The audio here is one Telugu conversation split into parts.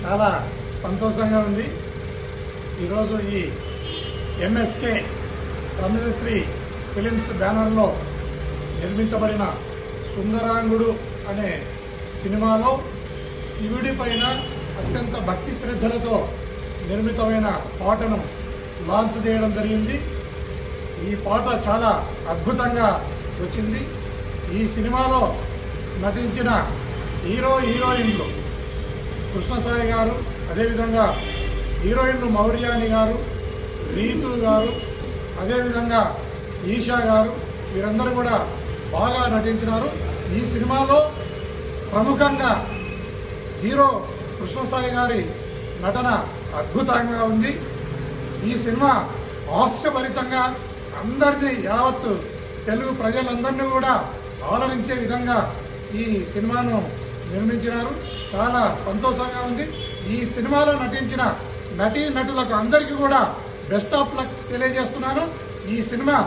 చాలా సంతోషంగా ఉంది. ఈరోజు ఈ ఎంఎస్కే రమణశ్రీ ఫిలిమ్స్ బ్యానర్లో నిర్మించబడిన సుందరాంగుడు అనే సినిమాలో శివుడి పైన అత్యంత భక్తి శ్రద్ధలతో నిర్మితమైన పాటను లాంచ్ చేయడం జరిగింది. ఈ పాట చాలా అద్భుతంగా వచ్చింది. ఈ సినిమాలో నటించిన హీరోయిన్లు కృష్ణసాయి గారు, అదేవిధంగా హీరోయిన్లు మౌర్యాని గారు, రీతు గారు, అదేవిధంగా ఈషా గారు, వీరందరూ కూడా బాగా నటించినారు. ఈ సినిమాలో ప్రముఖంగా హీరో కృష్ణసాయి గారి నటన అద్భుతంగా ఉంది. ఈ సినిమా హాస్యభరితంగా అందరినీ, యావత్తు తెలుగు ప్రజలందరినీ కూడా ఆలరించే విధంగా ఈ సినిమాను నిర్మించినారు. చాలా సంతోషంగా ఉంది. ఈ సినిమాలో నటించిన నటులకు అందరికీ కూడా బెస్ట్ ఆఫ్ లక్ తెలియజేస్తున్నాను. ఈ సినిమా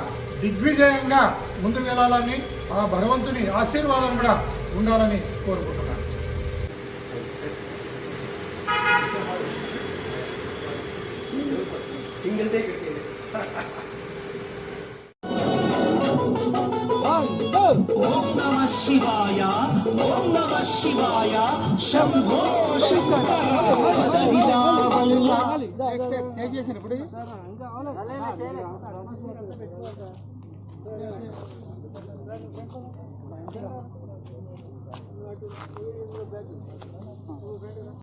దిగ్విజయంగా ముందుకు వెళ్ళాలని, ఆ భగవంతుని ఆశీర్వాదం కూడా ఉండాలని కోరుకుంటున్నాను. ఓం నమః శివాయ, ఓం నమః శివాయ, శంభో శంకర